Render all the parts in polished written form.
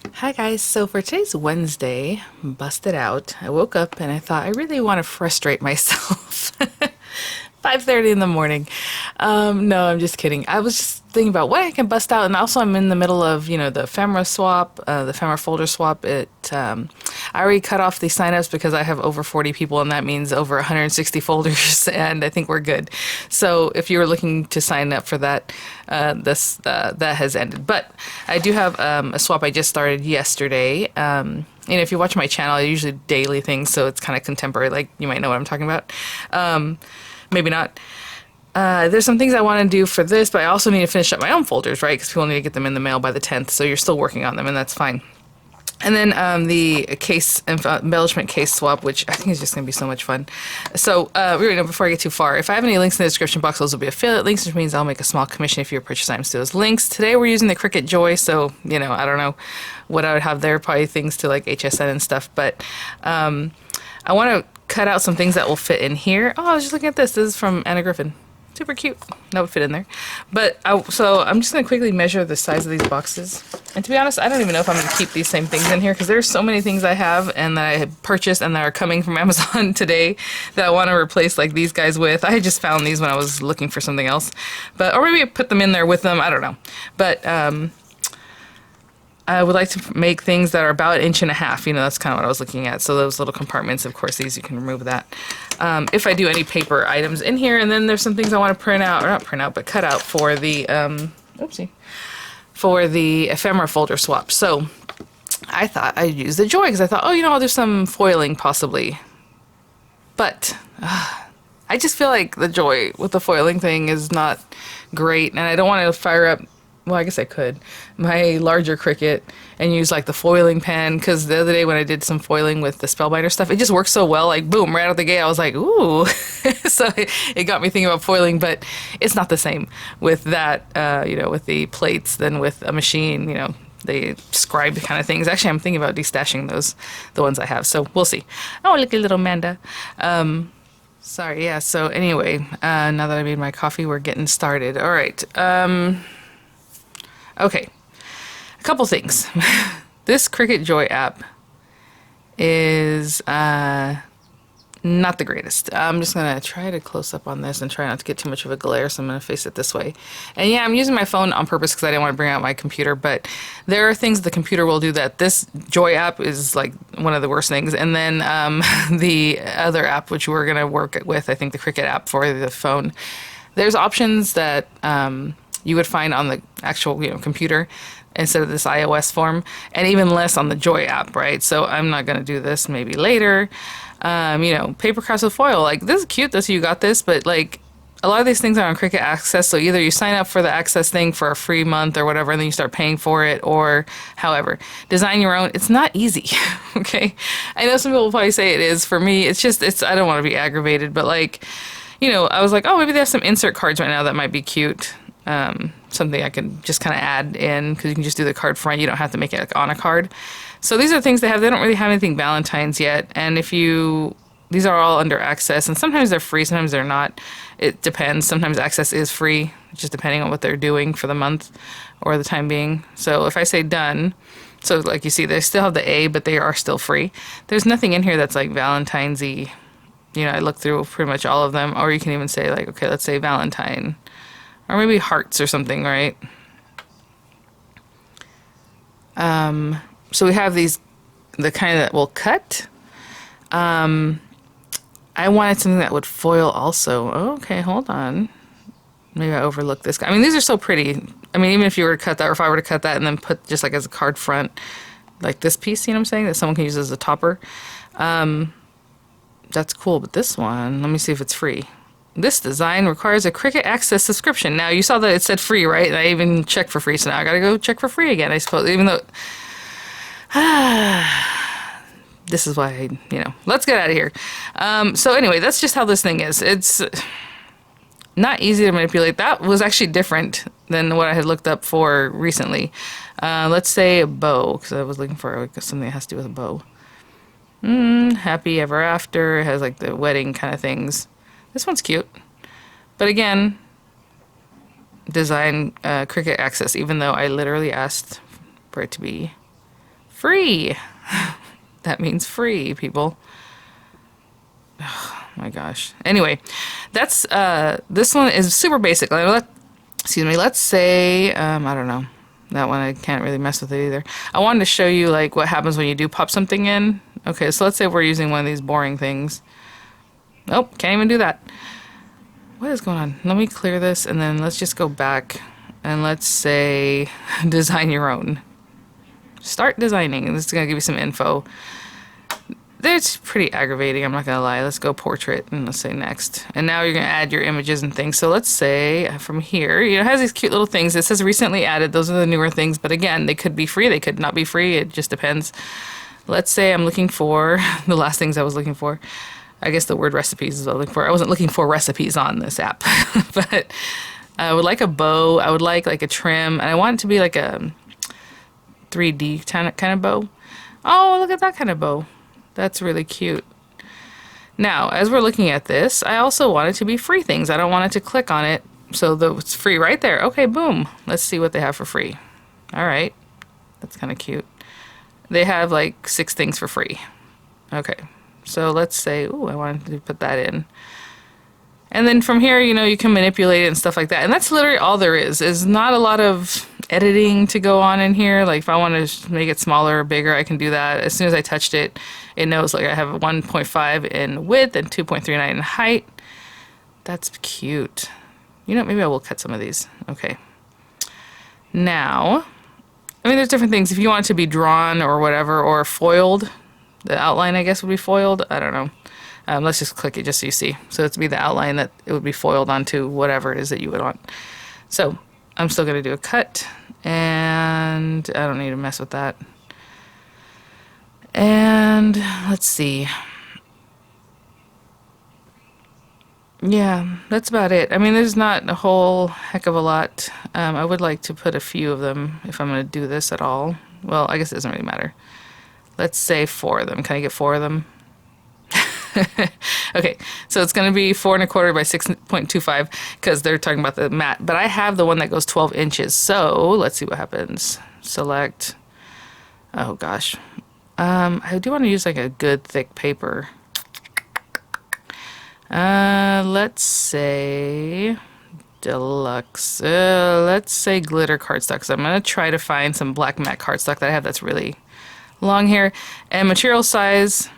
Hi guys, so for today's Wednesday, busted out, I woke up and I thought I really want to frustrate myself. 5:30 in the morning. No, I'm just kidding. I was just thinking about what I can bust out, and also I'm in the middle of, the ephemera swap, the ephemera folder swap. I already cut off the signups because I have over 40 people, and that means over 160 folders, and I think we're good. So if you were looking to sign up for that, that has ended. But I do have a swap I just started yesterday. If you watch my channel, I usually daily things, so it's kind of contemporary. Like you might know what I'm talking about. Maybe not. There's some things I want to do for this, but I also need to finish up my own folders, right? Because people need to get them in the mail by the 10th, so you're still working on them, and that's fine. And then the case embellishment case swap, which I think is just going to be so much fun. So, really, before I get too far, if I have any links in the description box, those will be affiliate links, which means I'll make a small commission if you purchase items to those links. Today we're using the Cricut Joy, so I don't know what I would have there. Probably things to like HSN and stuff, but I want to cut out some things that will fit in here. Oh, I was just looking at this. This is from Anna Griffin. Super cute. That would fit in there. So I'm just going to quickly measure the size of these boxes. And to be honest, I don't even know if I'm going to keep these same things in here because there's so many things I have and that I had purchased and that are coming from Amazon today that I want to replace like these guys with. I just found these when I was looking for something else. Or maybe I put them in there with them. I don't know. But I would like to make things that are about 1.5 inches. That's kind of what I was looking at. So those little compartments, of course, these you can remove that. If I do any paper items in here, and then there's some things I want to print out, or not print out, but cut out for the, for the ephemera folder swap. So I thought I'd use the Joy because I thought, I'll do some foiling possibly. But I just feel like the Joy with the foiling thing is not great, and I don't want to fire up. Well, I guess I could. My larger Cricut and use like the foiling pen because the other day when I did some foiling with the Spellbinder stuff, it just works so well. Like boom, right out the gate, I was like, ooh. So it got me thinking about foiling, but it's not the same with that, with the plates than with a machine, the scribe kind of things. Actually, I'm thinking about destashing those, the ones I have. So we'll see. Oh, look at little Amanda. Sorry, yeah. So anyway, now that I made my coffee, we're getting started. All right. Okay, a couple things. This Cricut Joy app is not the greatest. I'm just going to try to close up on this and try not to get too much of a glare, so I'm going to face it this way. And yeah, I'm using my phone on purpose because I didn't want to bring out my computer, but there are things the computer will do that this Joy app is like one of the worst things. And then the other app, which we're going to work with, I think the Cricut app for the phone, there's options that you would find on the actual computer instead of this iOS form, and even less on the Joy app, right? So I'm not going to do this, maybe later. Paper crafts with foil, like this is cute, this you got this, but like a lot of these things are on Cricut Access, so either you sign up for the Access thing for a free month or whatever, and then you start paying for it, or however. Design your own. It's not easy, okay? I know some people will probably say it is. For me, I don't want to be aggravated, but like, I was like, maybe they have some insert cards right now that might be cute. Something I can just kind of add in because you can just do the card front. You don't have to make it like on a card. So these are things they have. They don't really have anything Valentine's yet. And these are all under Access, and sometimes they're free, sometimes they're not. It depends. Sometimes Access is free, just depending on what they're doing for the month or the time being. So if I say done, so like you see, they still have the A, but they are still free. There's nothing in here that's like Valentine's-y. I looked through pretty much all of them. Or you can even say like, okay, let's say Valentine. Or maybe hearts or something, right? So we have the kind that will cut. I wanted something that would foil also. Oh, okay, hold on. Maybe I overlooked this guy. I mean, these are so pretty. I mean, even if you were to cut that, or if I were to cut that and then put just like as a card front, like this piece, you know what I'm saying? That someone can use as a topper. That's cool, but this one, let me see if it's free. This design requires a Cricut Access subscription. Now, you saw that it said free, right? And I even checked for free, so now I gotta go check for free again, I suppose. Even though... this is why, let's get out of here. So anyway, that's just how this thing is. It's not easy to manipulate. That was actually different than what I had looked up for recently. Let's say a bow, because I was looking for something that has to do with a bow. Happy Ever After. It has like the wedding kind of things. This one's cute. But again, design Cricut Access, even though I literally asked for it to be Free. That means free, people. Oh my gosh. Anyway, that's this one is super basic. Excuse me. Let's say I don't know. That one I can't really mess with it either. I wanted to show you like what happens when you do pop something in. Okay, so let's say we're using one of these boring things. Nope, can't even do that. What is going on? Let me clear this and then let's just go back and let's say design your own. Start designing. This is going to give you some info. It's pretty aggravating, I'm not going to lie. Let's go portrait and let's say next. And now you're going to add your images and things. So let's say from here, it has these cute little things. It says recently added. Those are the newer things. But again, they could be free. They could not be free. It just depends. Let's say I'm looking for the last things I was looking for. I guess the word recipes is what I was looking for. I wasn't looking for recipes on this app. But I would like a bow. I would like a trim. And I want it to be like a 3D kind of bow. Oh, look at that kind of bow. That's really cute. Now, as we're looking at this, I also want it to be free things. I don't want it to click on it. So it's free right there. Okay, boom. Let's see what they have for free. All right. That's kind of cute. They have like 6 things for free. Okay. So let's say, ooh, I wanted to put that in. And then from here, you can manipulate it and stuff like that. And that's literally all there is. There's not a lot of editing to go on in here. Like if I want to make it smaller or bigger, I can do that. As soon as I touched it, it knows like I have a 1.5 in width and 2.39 in height. That's cute. Maybe I will cut some of these. Okay. Now, there's different things. If you want it to be drawn or whatever, or foiled, the outline, I guess, would be foiled. I don't know. Let's just click it just so you see. So it's be the outline that it would be foiled onto whatever it is that you would want. So I'm still going to do a cut, and I don't need to mess with that. And let's see. Yeah, that's about it. There's not a whole heck of a lot. I would like to put a few of them if I'm going to do this at all. Well, I guess it doesn't really matter. Let's say 4 of them. Can I get 4 of them? Okay, so it's going to be 4 1/4 by 6.25 because they're talking about the mat. But I have the one that goes 12 inches. So let's see what happens. Select. Oh gosh. I do want to use like a good thick paper. Let's say deluxe. Let's say glitter cardstock. Because I'm going to try to find some black matte cardstock that I have that's really long here. And material size,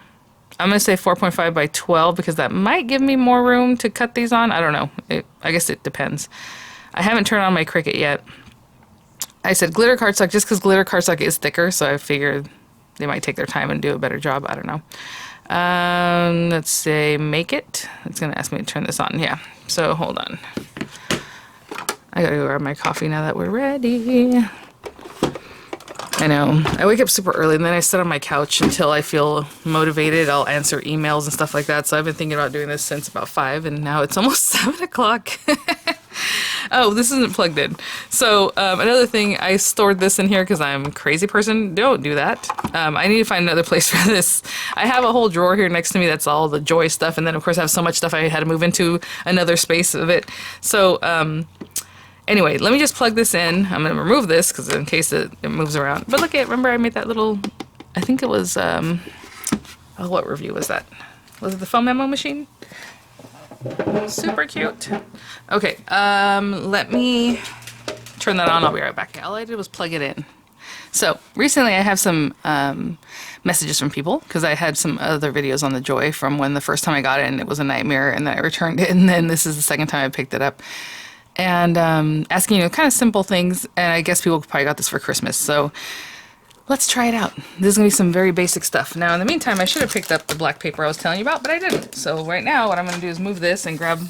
I'm going to say 4.5 by 12 because that might give me more room to cut these on. I don't know. I guess it depends. I haven't turned on my Cricut yet. I said glitter cardstock just because glitter cardstock is thicker, so I figured they might take their time and do a better job. I don't know. Let's say make it. It's going to ask me to turn this on. Yeah. So hold on. I got to go grab my coffee now that we're ready. I know. I wake up super early and then I sit on my couch until I feel motivated. I'll answer emails and stuff like that. So I've been thinking about doing this since about 5 and now it's almost 7 o'clock. Oh, this isn't plugged in. So another thing, I stored this in here because I'm a crazy person. Don't do that. I need to find another place for this. I have a whole drawer here next to me that's all the Joy stuff. And then of course I have so much stuff I had to move into another space of it. So anyway, let me just plug this in. I'm going to remove this because in case it moves around. But look at, remember I made that little, I think it was, oh, what review was that? Was it the foam memo machine? Super cute. Okay, let me turn that on. I'll be right back. All I did was plug it in. So recently I have some messages from people because I had some other videos on the Joy from when the first time I got it and it was a nightmare and then I returned it and then this is the second time I picked it up. And asking, kind of simple things, and I guess people probably got this for Christmas, so let's try it out. This is going to be some very basic stuff. Now, in the meantime, I should have picked up the black paper I was telling you about, but I didn't. So right now, what I'm going to do is move this and grab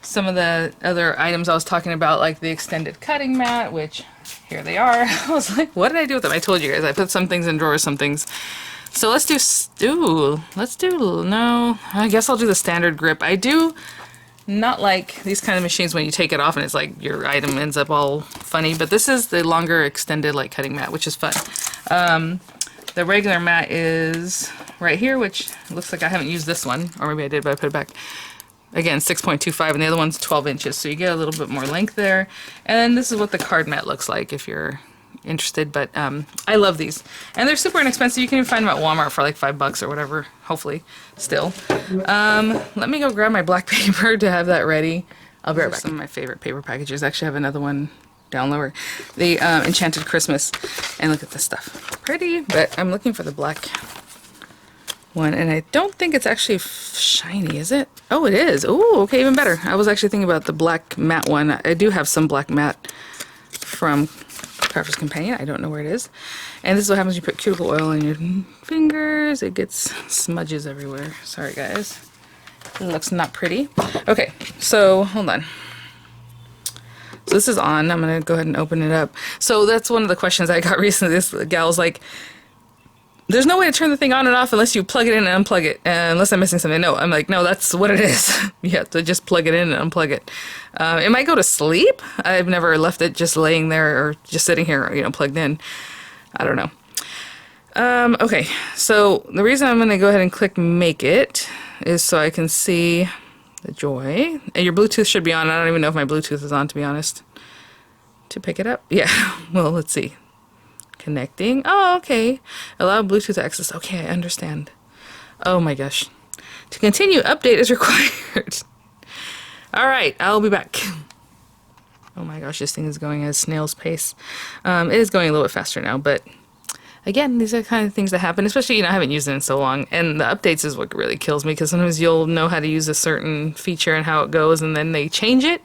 some of the other items I was talking about, like the extended cutting mat, which here they are. I was like, what did I do with them? I told you guys, I put some things in drawers, some things. So let's do, no, I guess I'll do the standard grip. I do not like these kind of machines when you take it off and it's like your item ends up all funny, but this is the longer extended like cutting mat, which is fun. The regular mat is right here, which looks like I haven't used this one, or maybe I did, but I put it back. Again, 6.25, and the other one's 12 inches, so you get a little bit more length there. And then this is what the card mat looks like if you're interested, but I love these. And they're super inexpensive. You can even find them at Walmart for like $5 or whatever, hopefully, still. Let me go grab my black paper to have that ready. I'll be right back. Some of my favorite paper packages. Actually, I have another one down lower. The Enchanted Christmas. And look at this stuff. Pretty, but I'm looking for the black one, and I don't think it's actually shiny, is it? Oh, it is. Oh, okay, even better. I was actually thinking about the black matte one. I do have some black matte from Crafter's Companion. I don't know where it is. And this is what happens when you put cuticle oil in your fingers. It gets smudges everywhere. Sorry, guys. It looks not pretty. Okay, so hold on. So this is on. I'm going to go ahead and open it up. So that's one of the questions I got recently. This gal's like, there's no way to turn the thing on and off unless you plug it in and unplug it, unless I'm missing something. No, I'm like, no, that's what it is. You have to just plug it in and unplug it. It might go to sleep. I've never left it just laying there or just sitting here, you know, plugged in. I don't know. Okay, so the reason I'm going to go ahead and click Make It is so I can see the joy. And your Bluetooth should be on. I don't even know if my Bluetooth is on, to be honest. To pick it up? Yeah, well, let's see. Connecting. Oh, okay. Allow Bluetooth access. Okay, I understand. Oh my gosh. To continue, update is required. All right, I'll be back. Oh my gosh, this thing is going at snail's pace. It is going a little bit faster now, but again, these are the kind of things that happen, especially, you know, I haven't used it in so long. And the updates is what really kills me, because sometimes you'll know how to use a certain feature and how it goes, and then they change it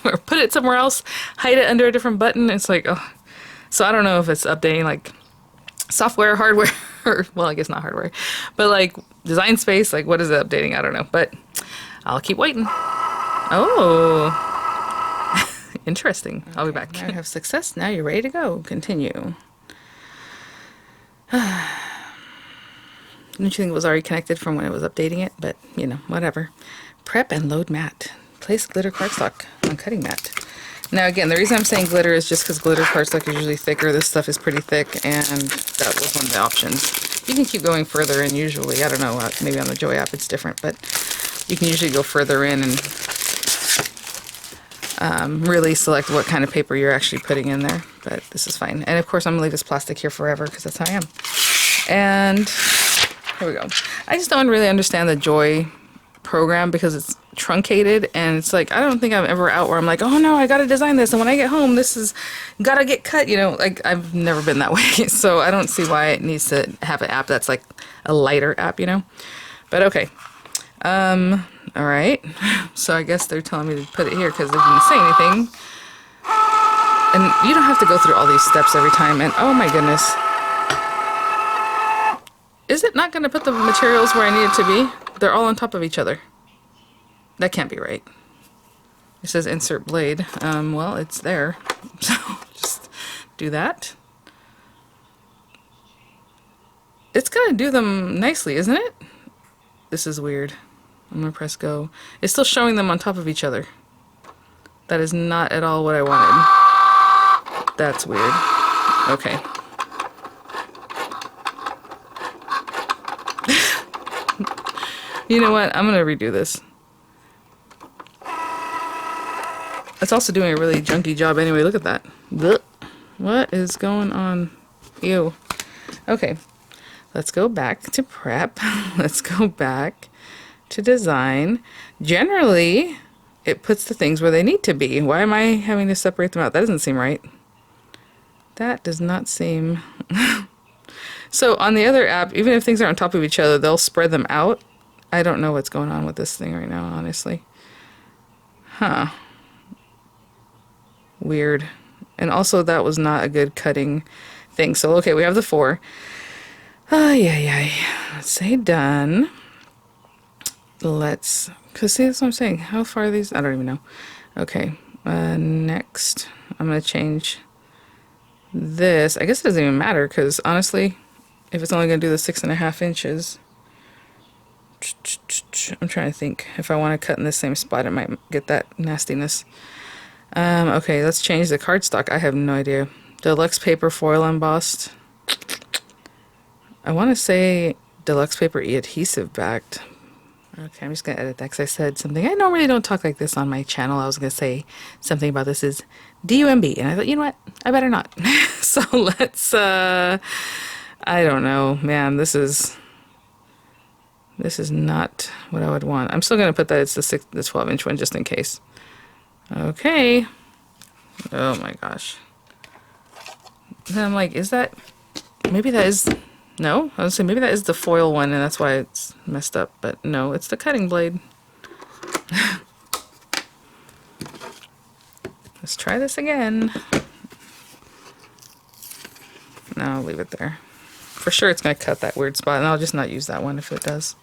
or put it somewhere else, hide it under a different button. It's like, oh. So I don't know if it's updating like software, hardware, or, well, I guess not hardware, but like design space, like what is it updating? I don't know, but I'll keep waiting. Oh, interesting. I'll be back. Now you have success. Now you're ready to go. Continue. Didn't you think it was already connected from when it was updating it? But, you know, whatever. Prep and load mat. Place glitter cardstock on cutting mat. Now again, the reason I'm saying glitter is just because glitter cardstock is usually thicker. This stuff is pretty thick, and that was one of the options. You can keep going further in usually. I don't know, maybe on the Joy app it's different, but you can usually go further in and really select what kind of paper you're actually putting in there. But this is fine. And of course I'm going to leave this plastic here forever because that's how I am. And here we go. I just don't really understand the Joy program because it's truncated, and it's like, I don't think I'm ever out where I'm like, oh no, I gotta design this, and when I get home this is gotta get cut, you know. Like, I've never been that way. So I don't see why it needs to have an app that's like a lighter app, you know. But okay, all right, so I guess they're telling me to put it here because they didn't say anything, and you don't have to go through all these steps every time. And oh my goodness, is it not gonna put the materials where I need it to be? They're all on top of each other. That can't be right. It says insert blade. Well, it's there. So just do that. It's gonna do them nicely, isn't it? This is weird. I'm gonna press go. It's still showing them on top of each other. That is not at all what I wanted. That's weird. Okay. You know what? I'm gonna redo this. It's also doing a really junky job anyway. Look at that. Blech. What is going on? Ew. Okay. Let's go back to prep. Let's go back to design. Generally, it puts the things where they need to be. Why am I having to separate them out? That doesn't seem right. That does not seem... So on the other app, even if things are on top of each other, they'll spread them out. I don't know what's going on with this thing right now, honestly. Huh. Weird. And also, that was not a good cutting thing. So, okay, we have the 4. Yeah. Let's say done. Let's... Because, see, that's what I'm saying. How far are these? I don't even know. Okay. Next, I'm going to change this. I guess it doesn't even matter, because, honestly, if it's only going to do the 6.5 inches... I'm trying to think. If I want to cut in the same spot, it might get that nastiness. Okay, let's change the cardstock. I have no idea. Deluxe paper foil embossed. I want to say deluxe paper adhesive backed. Okay, I'm just gonna edit that because I said something. I normally don't talk like this on my channel. I was gonna say something about this is DUMB, and I thought, you know what? I better not. So let's, I don't know, man, this is not what I would want. I'm still gonna put that it's the 12-inch one just in case. Okay. Oh my gosh. Then I'm like, is that, maybe that is, no, I was saying maybe that is the foil one and that's why it's messed up, but no, it's the cutting blade. Let's try this again. No, I'll leave it there. For sure it's gonna cut that weird spot, and I'll just not use that one if it does.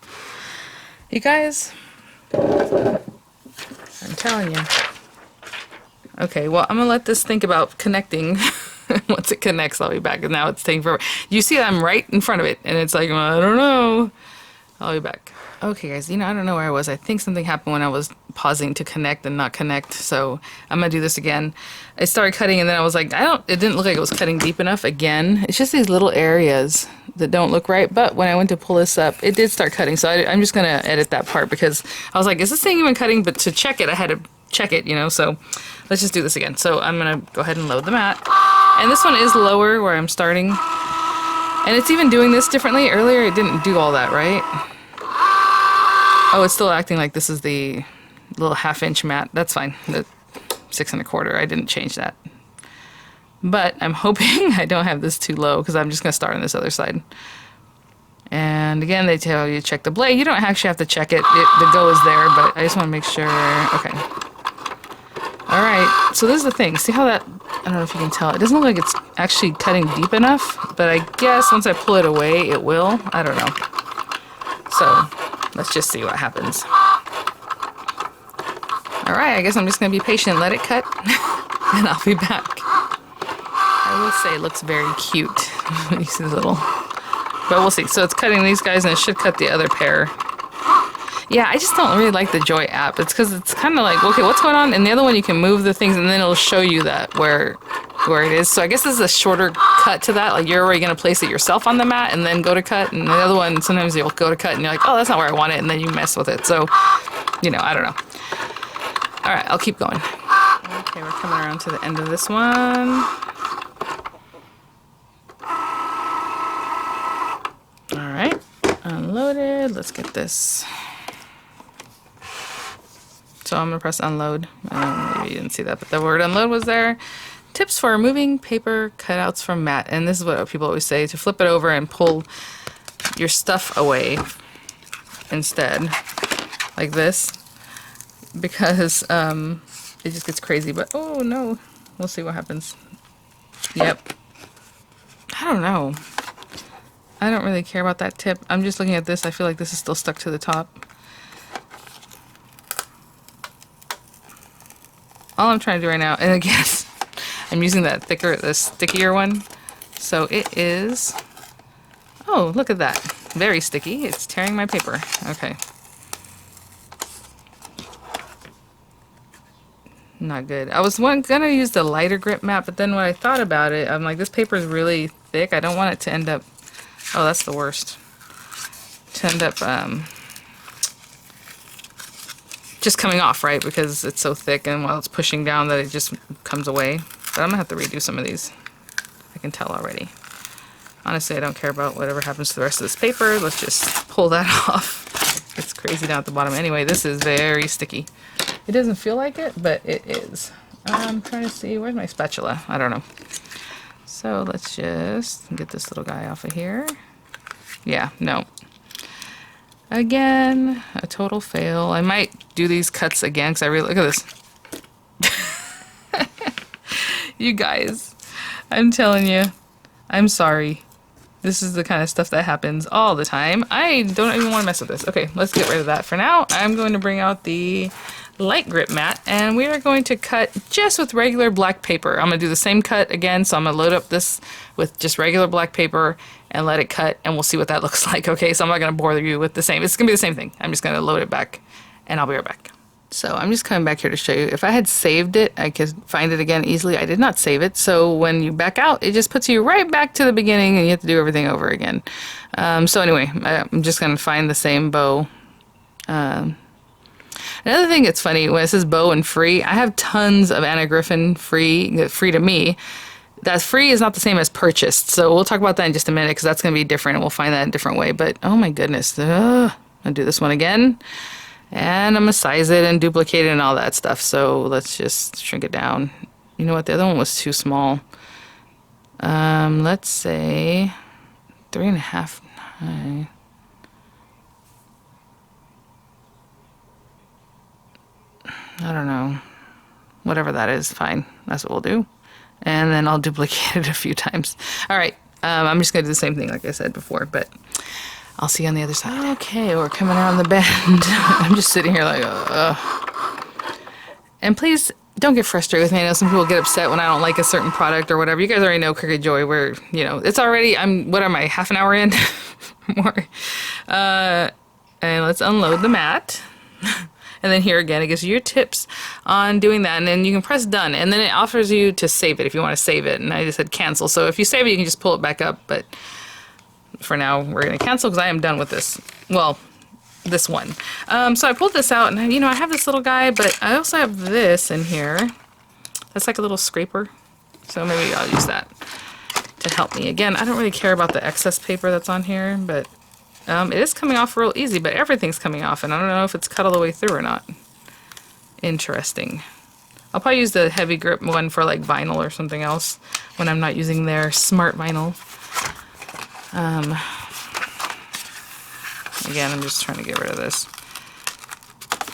You guys, I'm telling you. Okay, well, I'm gonna let this think about connecting. Once it connects, I'll be back. And now it's taking forever. You see I'm right in front of it, and it's like, well, I don't know. I'll be back. Okay, guys, you know, I don't know where I was. I think something happened when I was pausing to connect and not connect, so I'm gonna do this again. I started cutting, and then I was like, it didn't look like it was cutting deep enough again. It's just these little areas that don't look right, but when I went to pull this up, it did start cutting, so I'm just gonna edit that part because I was like, is this thing even cutting? But to check it, I had to check it, you know, so let's just do this again. So I'm gonna go ahead and load the mat. And this one is lower where I'm starting. And it's even doing this differently. Earlier it didn't do all that, right? Oh, it's still acting like this is the little 1/2-inch mat. That's fine. The 6 1/4. I didn't change that. But I'm hoping I don't have this too low because I'm just gonna start on this other side. And again, they tell you to check the blade. You don't actually have to check it. The go is there, but I just want to make sure. Okay. All right. So this is the thing. See how that, I don't know if you can tell. It doesn't look like it's actually cutting deep enough, but I guess once I pull it away, it will. I don't know. So let's just see what happens. All right. I guess I'm just going to be patient, let it cut, and I'll be back. I will say it looks very cute. You see the little... But we'll see. So it's cutting these guys, and it should cut the other pair. Yeah, I just don't really like the Joy app. It's because it's kind of like, okay, what's going on? And the other one, you can move the things, and then it'll show you that where it is. So I guess this is a shorter cut to that. Like, you're already going to place it yourself on the mat and then go to cut. And the other one, sometimes you'll go to cut, and you're like, oh, that's not where I want it. And then you mess with it. So, you know, I don't know. All right, I'll keep going. Okay, we're coming around to the end of this one. Alright, unloaded. Let's get this. So I'm going to press unload. Maybe you didn't see that, but the word unload was there. Tips for removing paper cutouts from mat. And this is what people always say, to flip it over and pull your stuff away instead. Like this. Because it just gets crazy. But, oh no. We'll see what happens. Yep. I don't know. I don't really care about that tip. I'm just looking at this. I feel like this is still stuck to the top. All I'm trying to do right now, and again, I'm using the stickier one. So it is, oh, look at that. Very sticky. It's tearing my paper. Okay. Not good. I was gonna use the lighter grip mat, but then when I thought about it, I'm like, this paper is really thick. I don't want it to end up, oh, that's the worst. To end up just coming off, right? Because it's so thick, and while it's pushing down that it just comes away. But I'm gonna have to redo some of these. I can tell already. Honestly, I don't care about whatever happens to the rest of this paper. Let's just pull that off. It's crazy down at the bottom. Anyway, this is very sticky. It doesn't feel like it, but it is. I'm trying to see, where's my spatula? I don't know. So let's just get this little guy off of here. Yeah, no. Again, a total fail. I might do these cuts again because I really, look at this. You guys, I'm telling you, I'm sorry. This is the kind of stuff that happens all the time. I don't even want to mess with this. Okay, let's get rid of that for now. I'm going to bring out the light grip mat, and we are going to cut just with regular black paper. I'm going to do the same cut again, so I'm going to load up this with just regular black paper and let it cut, and we'll see what that looks like. Okay, so I'm not going to bother you with the same. It's going to be the same thing. I'm just going to load it back, and I'll be right back. So I'm just coming back here to show you. If I had saved it, I could find it again easily. I did not save it, so when you back out, it just puts you right back to the beginning, and you have to do everything over again. So anyway, I'm just going to find the same bow Another thing that's funny, when it says bow and free, I have tons of Anna Griffin free to me. That free is not the same as purchased. So we'll talk about that in just a minute because that's going to be different and we'll find that in a different way. But oh my goodness. I'm going to do this one again. And I'm going to size it and duplicate it and all that stuff. So let's just shrink it down. You know what? The other one was too small. Let's say 3.5 high. I don't know. Whatever that is, fine. That's what we'll do. And then I'll duplicate it a few times. All right. I'm just going to do the same thing like I said before, but I'll see you on the other side. Okay, we're coming around the bend. I'm just sitting here like, And please don't get frustrated with me. I know some people get upset when I don't like a certain product or whatever. You guys already know Cricut Joy, where, you know, it's already, what am I, half an hour in? More. And let's unload the mat. And then here again, it gives you your tips on doing that. And then you can press done. And then it offers you to save it if you want to save it. And I just said cancel. So if you save it, you can just pull it back up. But for now, we're going to cancel because I am done with this. Well, this one. So I pulled this out and, you know, I have this little guy, but I also have this in here. That's like a little scraper. So maybe I'll use that to help me. Again, I don't really care about the excess paper that's on here, but it is coming off real easy, but everything's coming off, and I don't know if it's cut all the way through or not. Interesting. I'll probably use the heavy grip one for like vinyl or something else when I'm not using their smart vinyl. Again, I'm just trying to get rid of this.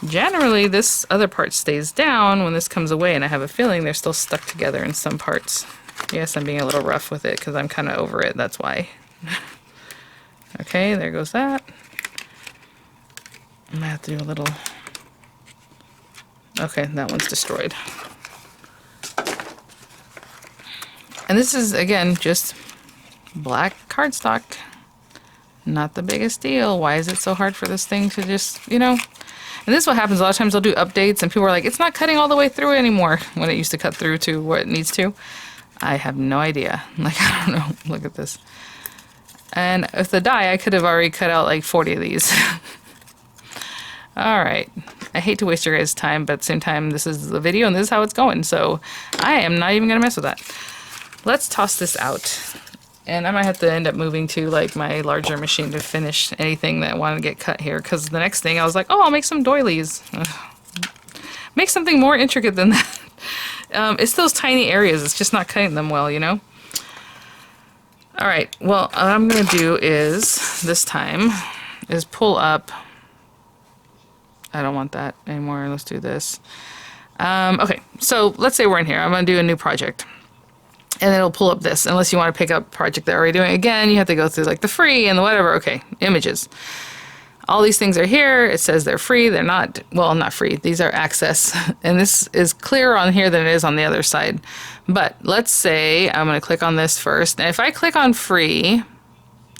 Generally, this other part stays down when this comes away, and I have a feeling they're still stuck together in some parts. Yes, I'm being a little rough with it because I'm kind of over it, that's why. Okay, there goes that. I'm gonna have to do a little... Okay, that one's destroyed. And this is, again, just black cardstock. Not the biggest deal. Why is it so hard for this thing to just, you know? And this is what happens. A lot of times I'll do updates and people are like, it's not cutting all the way through anymore, when it used to cut through to where it needs to. I have no idea. Like, I don't know. Look at this. And with the die, I could have already cut out like 40 of these. Alright. I hate to waste your guys' time, but at the same time, this is the video and this is how it's going. So I am not even going to mess with that. Let's toss this out. And I might have to end up moving to like my larger machine to finish anything that I want to get cut here. Because the next thing I was like, oh, I'll make some doilies. Ugh. Make something more intricate than that. It's those tiny areas. It's just not cutting them well, you know? Alright, well, what I'm going to do is, this time, is pull up. I don't want that anymore. Let's do this. Okay, so let's say we're in here. I'm going to do a new project. And it'll pull up this, unless you want to pick up a project they're already doing. Again, you have to go through like the free and the whatever. Okay, images. All these things are here. It says they're free. They're not, well, not free. These are access. And this is clearer on here than it is on the other side. But let's say I'm going to click on this first. And if I click on free,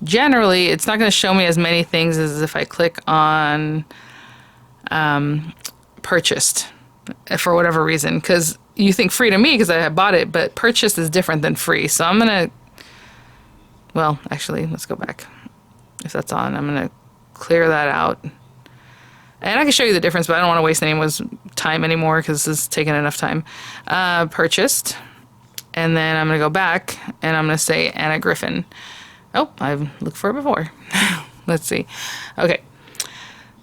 generally it's not going to show me as many things as if I click on purchased for whatever reason. Because you think free to me because I have bought it, but purchased is different than free. So I'm going to, well, actually, let's go back. If that's on, I'm going to clear that out. And I can show you the difference, but I don't want to waste anyone's time anymore because this is taking enough time. Purchased. And then I'm going to go back and I'm going to say Anna Griffin. Oh, I've looked for it before. Let's see. Okay.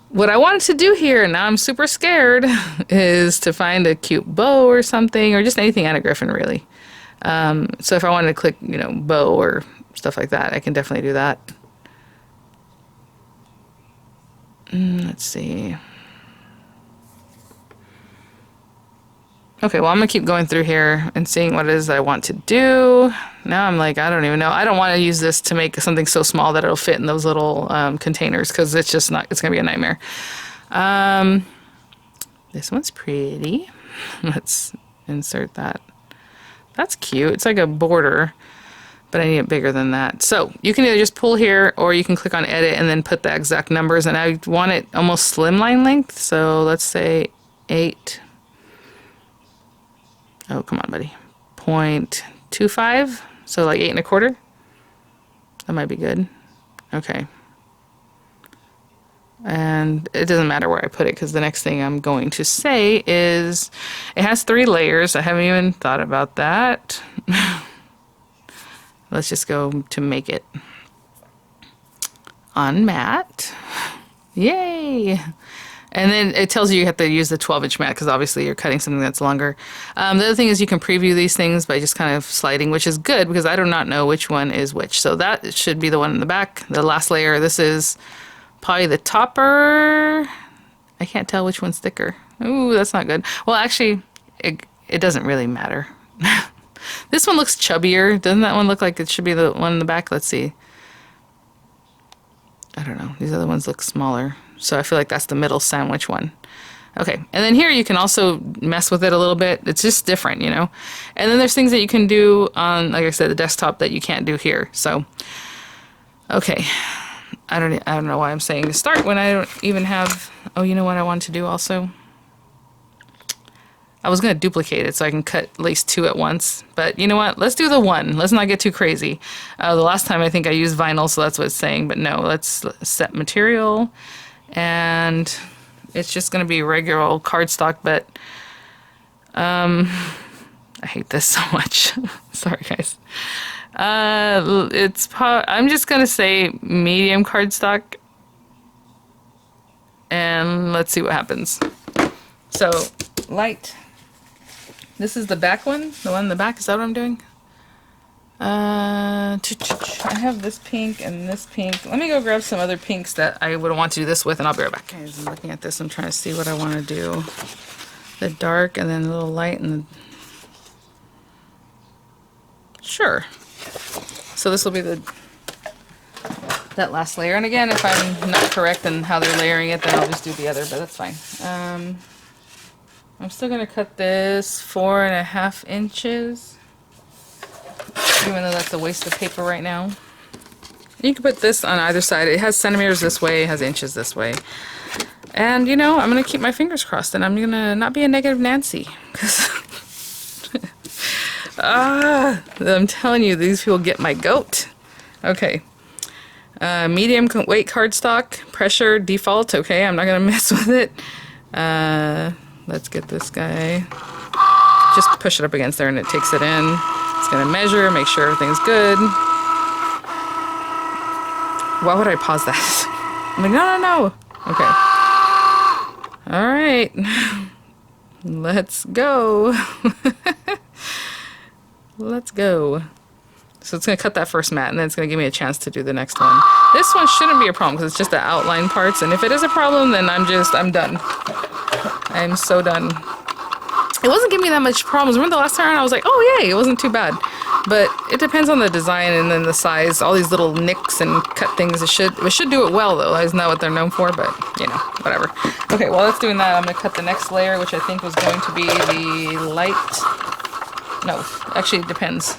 What I wanted to do here, and now I'm super scared, is to find a cute bow or something, or just anything Anna Griffin, really. So if I wanted to click, you know, bow or stuff like that, I can definitely do that. Let's see. Okay, well, I'm going to keep going through here and seeing what it is that I want to do. Now I'm like, I don't even know. I don't want to use this to make something so small that it'll fit in those little containers because it's just not, it's going to be a nightmare. This one's pretty. Let's insert that. That's cute. It's like a border, but I need it bigger than that. So you can either just pull here or you can click on edit and then put the exact numbers. And I want it almost slimline length. So let's say 8. Oh, come on, buddy. 0.25. So like 8 1/4. That might be good. Okay. And it doesn't matter where I put it because the next thing I'm going to say is it has 3 layers. I haven't even thought about that. Let's just go to make it on matte. Yay! And then it tells you have to use the 12-inch mat because obviously you're cutting something that's longer. The other thing is you can preview these things by just kind of sliding, which is good because I do not know which one is which. So that should be the one in the back. The last layer, this is probably the topper. I can't tell which one's thicker. Ooh, that's not good. Well, actually, it doesn't really matter. This one looks chubbier. Doesn't that one look like it should be the one in the back? Let's see. I don't know. These other ones look smaller. So I feel like that's the middle sandwich one. Okay, and then here you can also mess with it a little bit. It's just different, you know? And then there's things that you can do on, like I said, the desktop that you can't do here. So, okay. I don't know why I'm saying to start when I don't even have... Oh, you know what I want to do also? I was going to duplicate it so I can cut at least 2 at once. But you know what? Let's do the 1. Let's not get too crazy. The last time I think I used vinyl, so that's what it's saying. But no, let's set material. And it's just going to be regular old cardstock, but I hate this so much. Sorry, guys. I'm just going to say medium cardstock. And let's see what happens. So, light. This is the back one. The one in the back. Is that what I'm doing? I have this pink and this pink. Let me go grab some other pinks that I would want to do this with, and I'll be right back. Guys, I'm looking at this. I'm trying to see what I want to do. The dark and then a little light and the... Sure. So this will be that last layer. And again, if I'm not correct in how they're layering it, then I'll just do the other, but that's fine. I'm still going to cut this 4.5 inches. Even though that's a waste of paper right now. You can put this on either side. It has centimeters this way, it has inches this way. And, you know, I'm going to keep my fingers crossed and I'm going to not be a negative Nancy. I'm telling you, these people get my goat. Okay. Medium weight cardstock, pressure, default. Okay, I'm not going to mess with it. Let's get this guy. Just push it up against there and it takes it in. It's going to measure, make sure everything's good. Why would I pause that? I'm like, no. Okay. All right. Let's go. Let's go. So it's going to cut that first mat, and then it's going to give me a chance to do the next one. This one shouldn't be a problem, because it's just the outline parts, and if it is a problem, then I'm done. I'm so done. It wasn't giving me that much problems. Remember the last time I was like, oh yay, it wasn't too bad. But it depends on the design and then the size. All these little nicks and cut things, it should do it well though. Isn't that what they're known for? But, you know, whatever. Okay, while it's doing that, I'm going to cut the next layer, which I think was going to be the light. No, actually it depends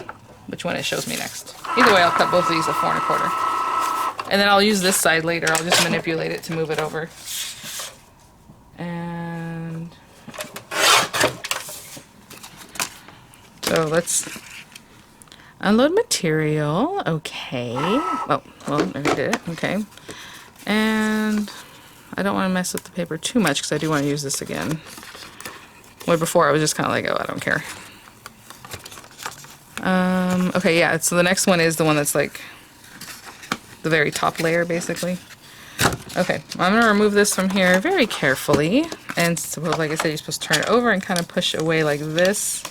which one it shows me next. Either way, I'll cut both of these at 4 1/4. And then I'll use this side later. I'll just manipulate it to move it over. And so let's unload material. Okay. Oh, well, I did it. Okay. And I don't want to mess with the paper too much because I do want to use this again. Where before I was just kind of like, oh, I don't care. Okay, yeah, so the next one is the one that's like the very top layer, basically. Okay, I'm going to remove this from here very carefully. And so, like I said, you're supposed to turn it over and kind of push away like this.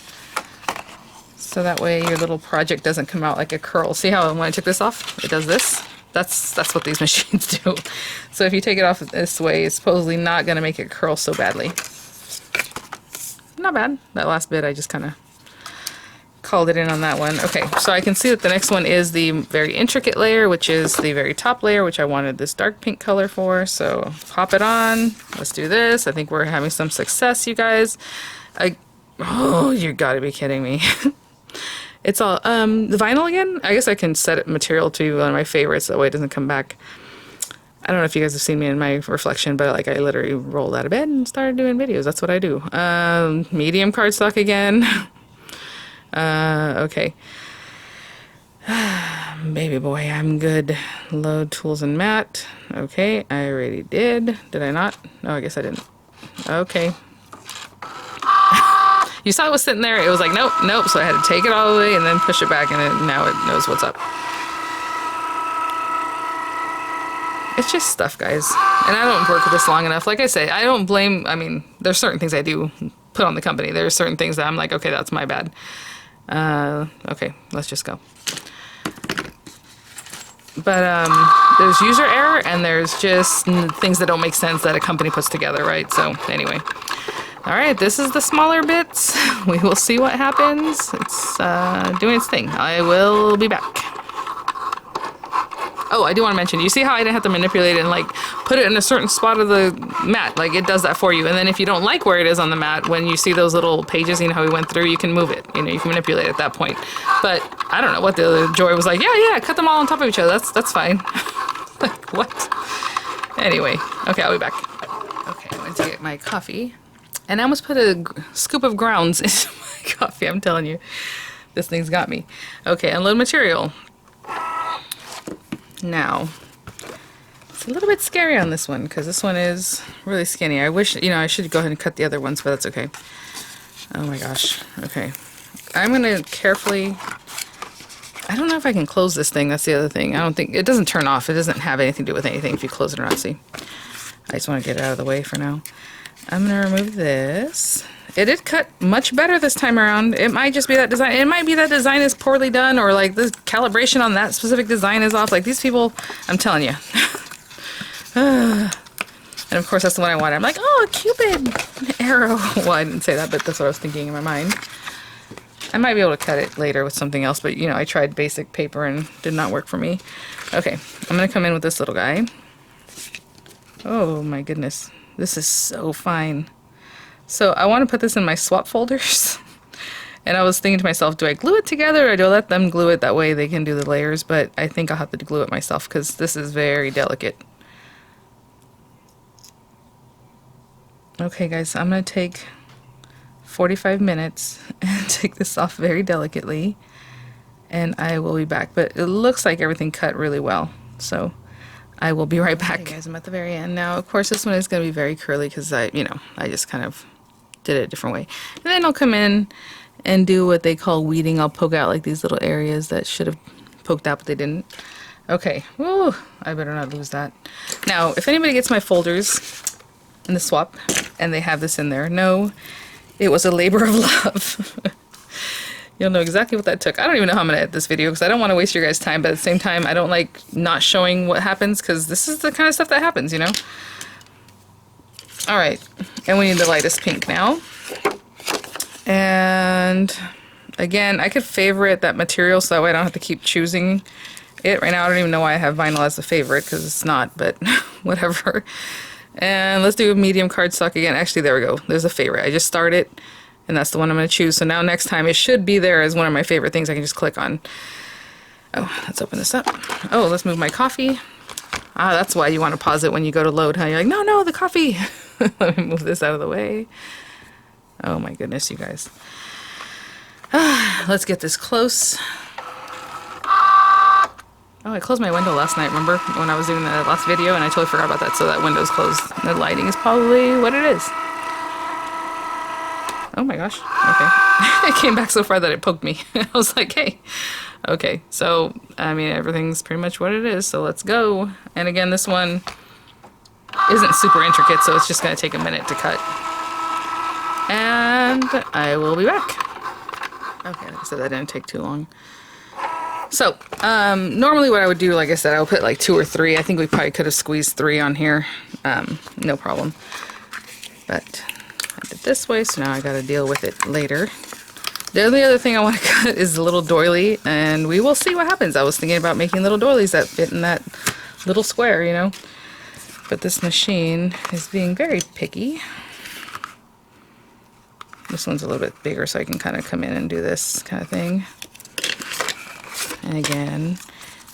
So that way your little project doesn't come out like a curl. See how when I took this off, it does this? That's what these machines do. So if you take it off this way, it's supposedly not going to make it curl so badly. Not bad. That last bit I just kind of called it in on that one. Okay, so I can see that the next one is the very intricate layer, which is the very top layer, which I wanted this dark pink color for. So pop it on. Let's do this. I think we're having some success, you guys. Oh, you gotta be kidding me. It's all the vinyl again. I guess I can set it material to be one of my favorites, so that way it doesn't come back. I don't know if you guys have seen me in my reflection, but like I literally rolled out of bed and started doing videos. That's what I do. Medium cardstock again. Okay. Baby boy, I'm good. Load tools and mat. Okay, I already did. Did I not? No, I guess I didn't. Okay. You saw it was sitting there. It was like, nope, nope. So I had to take it all the way and then push it back, and now it knows what's up. It's just stuff, guys. And I don't work with this long enough. Like I say, I don't blame, I mean, there's certain things I do put on the company. There's certain things that I'm like, okay, that's my bad. Okay, let's just go. But there's user error, and there's just things that don't make sense that a company puts together, right? So anyway. All right, this is the smaller bits. We will see what happens. It's doing its thing. I will be back. Oh, I do want to mention, you see how I didn't have to manipulate it and like put it in a certain spot of the mat? Like it does that for you. And then if you don't like where it is on the mat, when you see those little pages, you know how we went through, you can move it. You know, you can manipulate at that point. But I don't know what the Joy was like. Yeah, cut them all on top of each other. That's fine. Like what? Anyway, okay, I'll be back. Okay, I went to get my coffee. And I almost put a scoop of grounds into my coffee. I'm telling you, this thing's got me. Okay, unload material. Now, it's a little bit scary on this one because this one is really skinny. I wish, you know, I should go ahead and cut the other ones, but that's okay. Oh my gosh. Okay. I'm going to carefully, I don't know if I can close this thing. That's the other thing. I don't think, it doesn't turn off. It doesn't have anything to do with anything if you close it or not. See, I just want to get it out of the way for now. I'm going to remove this. It did cut much better this time around. It might just be that design. It might be that design is poorly done, or like the calibration on that specific design is off. Like these people, I'm telling you. And of course that's the one I wanted. I'm like, oh, a Cupid arrow. Well, I didn't say that, but that's what I was thinking in my mind. I might be able to cut it later with something else, but you know, I tried basic paper and did not work for me. Okay, I'm going to come in with this little guy. Oh my goodness. This is so fine. So I want to put this in my swap folders. And I was thinking to myself, do I glue it together or do I let them glue it? That way they can do the layers. But I think I'll have to glue it myself because this is very delicate. Okay guys, I'm going to take 45 minutes and take this off very delicately. And I will be back. But it looks like everything cut really well. So I will be right back. Okay guys, I'm at the very end now. Of course this one is going to be very curly because I just kind of did it a different way. And then I'll come in and do what they call weeding. I'll poke out like these little areas that should have poked out but they didn't. Okay, ooh, I better not lose that. Now, if anybody gets my folders in the swap and they have this in there, no, it was a labor of love. You'll know exactly what that took. I don't even know how I'm going to edit this video because I don't want to waste your guys' time, but at the same time, I don't like not showing what happens because this is the kind of stuff that happens, you know? Alright, and we need the lightest pink now. And again, I could favorite that material so that way I don't have to keep choosing it. Right now, I don't even know why I have vinyl as a favorite because it's not, but whatever. And let's do a medium cardstock again. Actually, there we go. There's a favorite. I just started, and that's the one I'm going to choose. So now next time, it should be there as one of my favorite things I can just click on. Oh, let's open this up. Oh, let's move my coffee. Ah, that's why you want to pause it when you go to load, huh? You're like, no, the coffee. Let me move this out of the way. Oh my goodness, you guys. Let's get this close. Oh, I closed my window last night, remember? When I was doing the last video, and I totally forgot about that, so that window's closed. The lighting is probably what it is. Oh my gosh, okay. It came back so far that it poked me. I was like, hey. Okay, so, I mean, everything's pretty much what it is, so let's go. And again, this one isn't super intricate, so it's just going to take a minute to cut. And I will be back. Okay, so that didn't take too long. So, normally what I would do, like I said, I would put like 2 or 3. I think we probably could have squeezed 3 on here. No problem. But I did this way, so now I got to deal with it later. The only other thing I want to cut is a little doily, and we will see what happens. I was thinking about making little doilies that fit in that little square, you know. But this machine is being very picky. This one's a little bit bigger, so I can kind of come in and do this kind of thing. And again,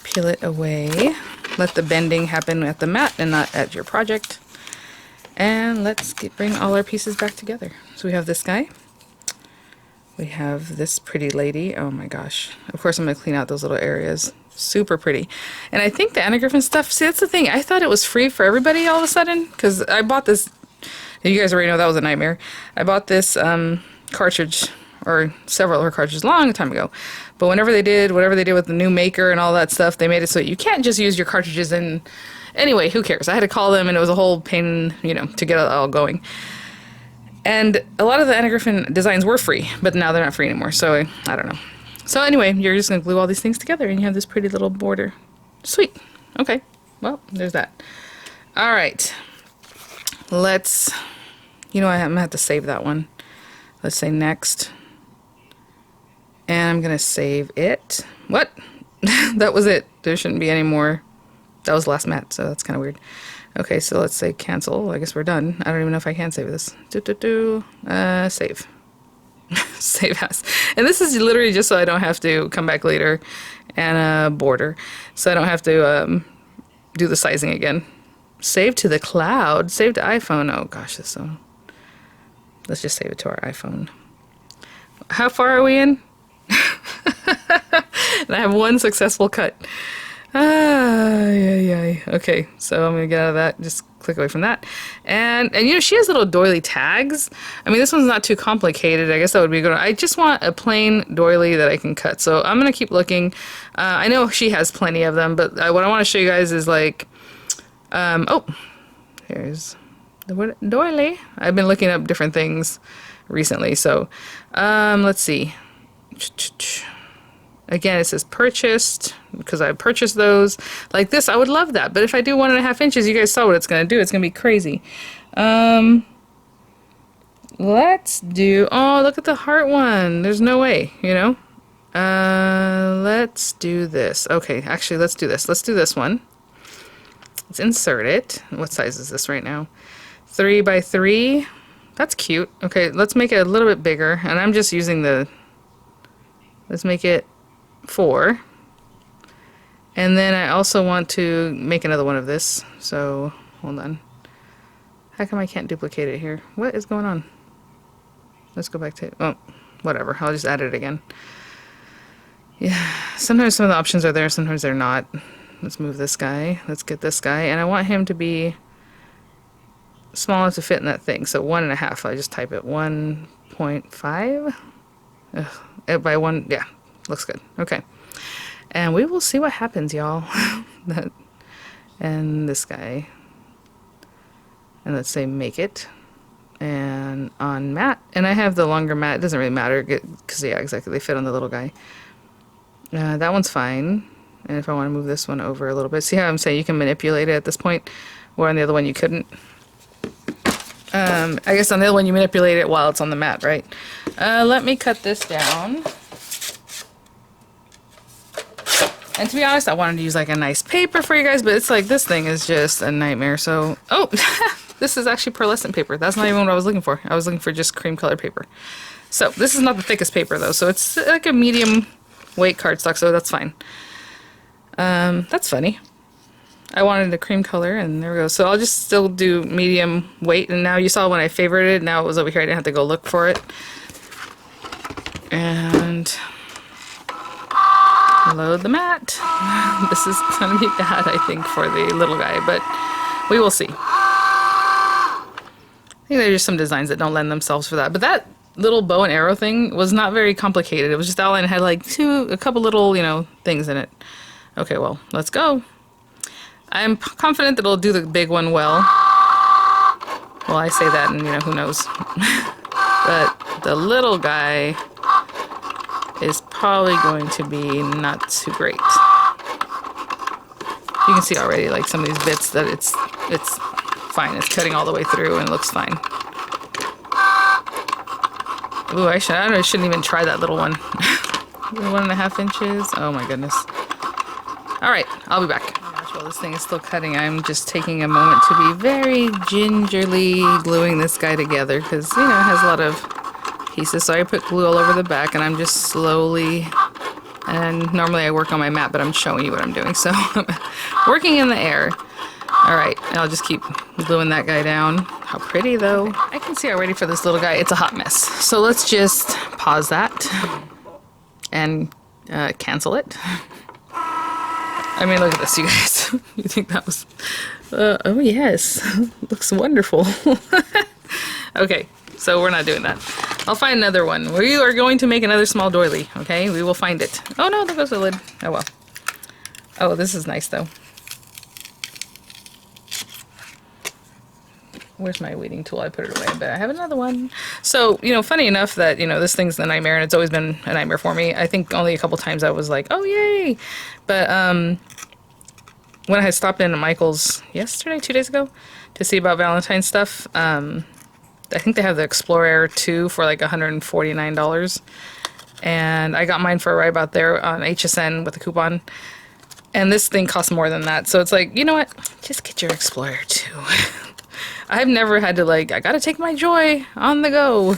peel it away. Let the bending happen at the mat and not at your project. And let's bring all our pieces back together. So we have this guy. We have this pretty lady. Oh my gosh. Of course I'm going to clean out those little areas. Super pretty. And I think the anagram stuff, see, that's the thing. I thought it was free for everybody all of a sudden, because I bought this. You guys already know that was a nightmare. I bought this cartridge, or several of her cartridges, a long time ago. But whatever they did with the new maker and all that stuff, they made it so you can't just use your cartridges. And anyway, who cares? I had to call them, and it was a whole pain, you know, to get it all going. And a lot of the anagram designs were free, but now they're not free anymore. So I don't know. So anyway, you're just going to glue all these things together, and you have this pretty little border. Sweet. Okay. Well, there's that. All right. Let's, you know, I'm going to have to save that one. Let's say next. And I'm going to save it. What? That was it. There shouldn't be any more. That was the last mat, so that's kind of weird. Okay, so let's say cancel. I guess we're done. I don't even know if I can save this. Save. Save as. And this is literally just so I don't have to come back later and border. So I don't have to do the sizing again. Save to the cloud. Save to iPhone. Oh gosh, this so. Let's just save it to our iPhone. How far are we in? And I have one successful cut. Okay, so I'm gonna get out of that. Just click away from that. And you know, she has little doily tags. I mean, this one's not too complicated. I guess that would be good. I just want a plain doily that I can cut. So I'm gonna keep looking. I know she has plenty of them, but what I want to show you guys is like, oh, here's the doily. I've been looking up different things recently. So let's see. Again, it says purchased because I purchased those. Like this, I would love that. But if I do 1.5 inches, you guys saw what it's going to do. It's going to be crazy. Let's do, oh, look at the heart one. There's no way, you know. Let's do this. Okay, actually, let's do this. Let's do this one. Let's insert it. What size is this right now? 3 by 3. That's cute. Okay, let's make it a little bit bigger. And I'm just using the, let's make it 4. And then I also want to make another one of this. So, hold on. How come I can't duplicate it here? What is going on? Let's go back to, oh, whatever. I'll just add it again. Yeah, sometimes some of the options are there, sometimes they're not. Let's move this guy. Let's get this guy. And I want him to be small enough to fit in that thing. So 1.5. I just type it 1.5. By 1, yeah, looks good. Okay. And we will see what happens, y'all. And this guy. And let's say make it. And on mat. And I have the longer mat. It doesn't really matter because, yeah, exactly. They fit on the little guy. That one's fine. And if I want to move this one over a little bit. See how I'm saying you can manipulate it at this point? Where on the other one you couldn't. I guess on the other one you manipulate it while it's on the mat, right? Let me cut this down. And to be honest, I wanted to use like a nice paper for you guys, but it's like this thing is just a nightmare. So, oh, this is actually pearlescent paper. That's not even what I was looking for. I was looking for just cream colored paper. So this is not the thickest paper though. So it's like a medium weight cardstock. So that's fine. That's funny. I wanted a cream color and there we go. So I'll just still do medium weight. And now you saw when I favorited it. Now it was over here. I didn't have to go look for it. And load the mat. This is going to be bad, I think, for the little guy, but we will see. I think there's just some designs that don't lend themselves for that. But that little bow and arrow thing was not very complicated. It was just outlined, had like a couple little, you know, things in it. Okay, well, let's go. I'm confident that it'll do the big one well. Well, I say that and, you know, who knows. But the little guy is probably going to be not too great. You can see already, like, some of these bits that it's fine. It's cutting all the way through and it looks fine. Ooh, I shouldn't even try that little one. 1.5 inches. Oh my goodness. Alright, I'll be back. Oh my gosh, while this thing is still cutting, I'm just taking a moment to be very gingerly gluing this guy together because, you know, it has a lot of pieces. So I put glue all over the back and I'm just slowly, and normally I work on my mat, but I'm showing you what I'm doing. So I'm working in the air. Alright, and I'll just keep gluing that guy down. How pretty though. I can see already for this little guy, it's a hot mess. So let's just pause that and cancel it. I mean, look at this, you guys. You think that was... oh, yes. Looks wonderful. Okay, so we're not doing that. I'll find another one. We are going to make another small doily, okay? We will find it. Oh, no, there goes the lid. Oh, well. Oh, this is nice, though. Where's my weeding tool? I put it away, but I have another one. So, you know, funny enough that, you know, this thing's the nightmare, and it's always been a nightmare for me. I think only a couple times I was like, oh, yay! But, when I had stopped in at Michael's yesterday, 2 days ago, to see about Valentine's stuff, I think they have the Explorer Air 2 for like $149. And I got mine for right about there on HSN with a coupon. And this thing costs more than that. So it's like, you know what? Just get your Explorer 2. I've never had to, like, I gotta take my joy on the go.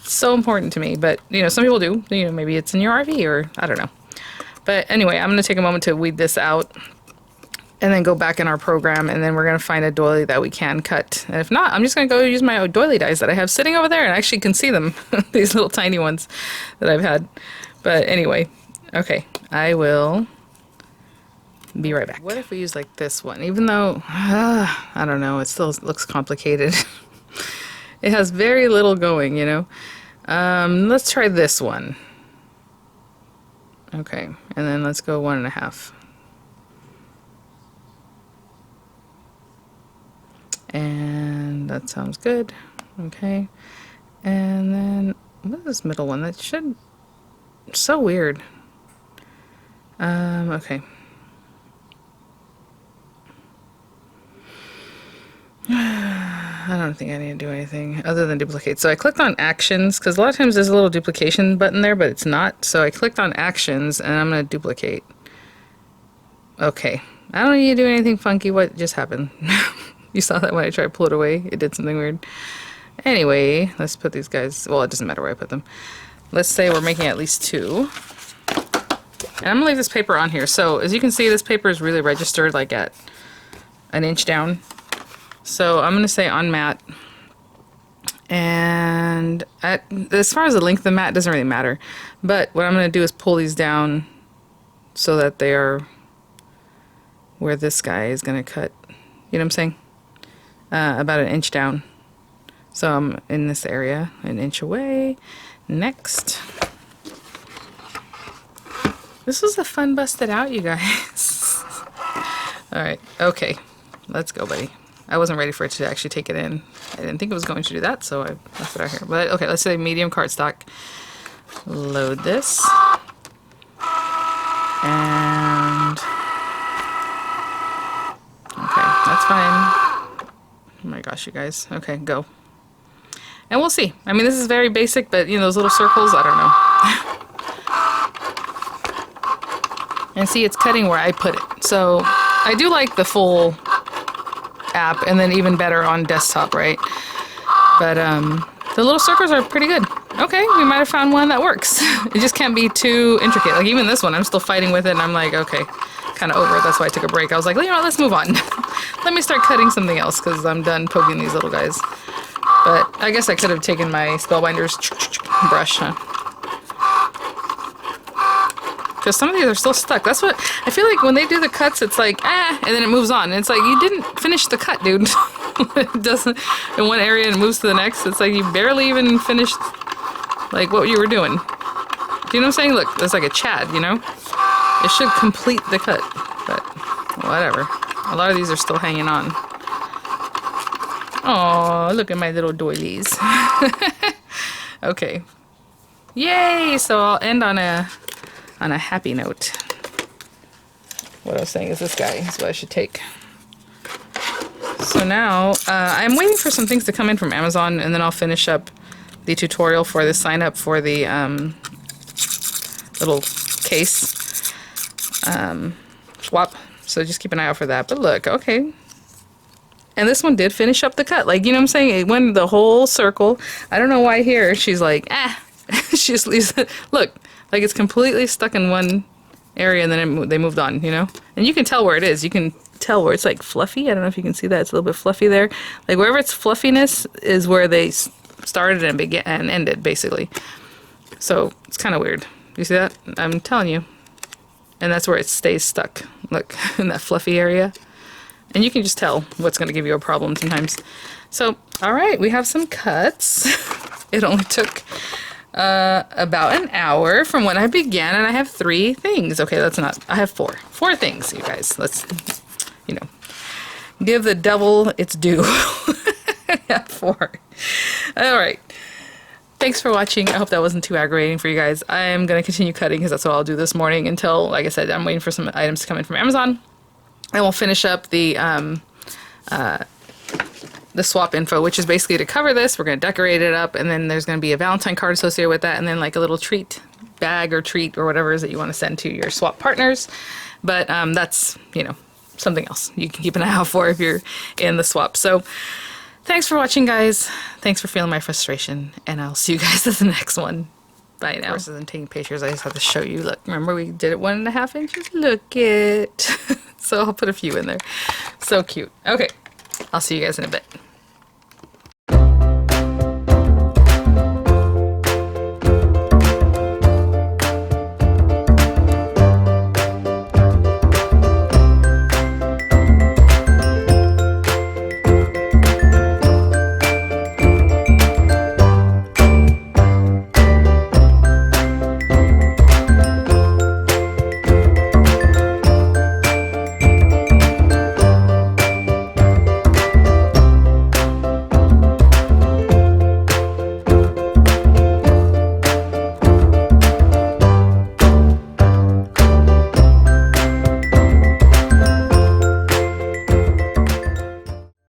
It's so important to me. But, you know, some people do. You know, maybe it's in your RV or I don't know. But anyway, I'm gonna take a moment to weed this out and then go back in our program, and then we're gonna find a doily that we can cut. And if not, I'm just gonna go use my doily dies that I have sitting over there, and I actually can see them. These little tiny ones that I've had. But anyway, okay, I will be right back. What if we use like this one? Even though, I don't know, it still looks complicated. It has very little going, you know. Let's try this one. Okay, and then let's go 1.5. And that sounds good. Okay, and then what is this middle one? That should, so weird. Okay. I don't think I need to do anything other than duplicate. So I clicked on actions, because a lot of times there's a little duplication button there, but it's not. So I clicked on actions, and I'm going to duplicate. Okay. I don't need to do anything funky. What just happened? You saw that when I tried to pull it away? It did something weird. Anyway, let's put these guys... Well, it doesn't matter where I put them. Let's say we're making at least 2. And I'm going to leave this paper on here. So, as you can see, this paper is really registered, like, at 1 inch down. So, I'm going to say on mat. And as far as the length of the mat, it doesn't really matter. But what I'm going to do is pull these down so that they are where this guy is going to cut. You know what I'm saying? About 1 inch down. So I'm in this area, 1 inch away. Next. This was a fun busted out, you guys. Alright, okay. Let's go, buddy. I wasn't ready for it to actually take it in. I didn't think it was going to do that, so I left it out here. But okay, let's say medium cardstock. Load this. And... okay, that's fine. Oh my gosh, you guys. Okay, go. And we'll see. I mean, this is very basic, but, you know, those little circles, I don't know. And see, it's cutting where I put it. So, I do like the full app, and then even better on desktop, right? But, the little circles are pretty good. Okay, we might have found one that works. It just can't be too intricate. Like, even this one, I'm still fighting with it, and I'm like, okay, kind of over it. That's why I took a break. I was like, you know what, let's move on. Let me start cutting something else, because I'm done poking these little guys. But I guess I could have taken my Spellbinders brush, huh? Because some of these are still stuck. That's what, I feel like when they do the cuts, it's like, and then it moves on. And it's like, you didn't finish the cut, dude. It doesn't, in one area and moves to the next. It's like you barely even finished, like, what you were doing. Do you know what I'm saying? Look, there's like a Chad, you know? It should complete the cut, but whatever. A lot of these are still hanging on. Oh, look at my little doilies. Okay. Yay! So I'll end on a happy note. What I was saying is this guy is what I should take. So now, I'm waiting for some things to come in from Amazon, and then I'll finish up the tutorial for the sign up for the little case swap. So just keep an eye out for that. But look, okay. And this one did finish up the cut. Like, you know what I'm saying? It went the whole circle. I don't know why here she's like, she just leaves it. Look, like it's completely stuck in one area, and then they moved on, you know? And you can tell where it is. You can tell where it's like fluffy. I don't know if you can see that. It's a little bit fluffy there. Like wherever it's fluffiness is where they started and began and ended, basically. So it's kind of weird. You see that? I'm telling you. And that's where it stays stuck. Look, in that fluffy area. And you can just tell what's going to give you a problem sometimes. So, all right, we have some cuts. It only took about an hour from when I began, and I have 3 things. Okay, that's not, I have 4. 4 things, you guys. Let's, you know, give the devil its due. I have 4. All right. Thanks for watching. I hope that wasn't too aggravating for you guys. I am going to continue cutting because that's what I'll do this morning until, like I said, I'm waiting for some items to come in from Amazon. And we'll finish up the swap info, which is basically to cover this. We're going to decorate it up, and then there's going to be a Valentine card associated with that, and then like a little treat bag or treat or whatever it is that you want to send to your swap partners. But that's, you know, something else you can keep an eye out for if you're in the swap. So thanks for watching, guys. Thanks for feeling my frustration, and I'll see you guys at the next one. Bye now. Versus I'm taking pictures, I just have to show you. Look, remember we did it 1.5 inches? Look it. So I'll put a few in there. So cute. Okay, I'll see you guys in a bit.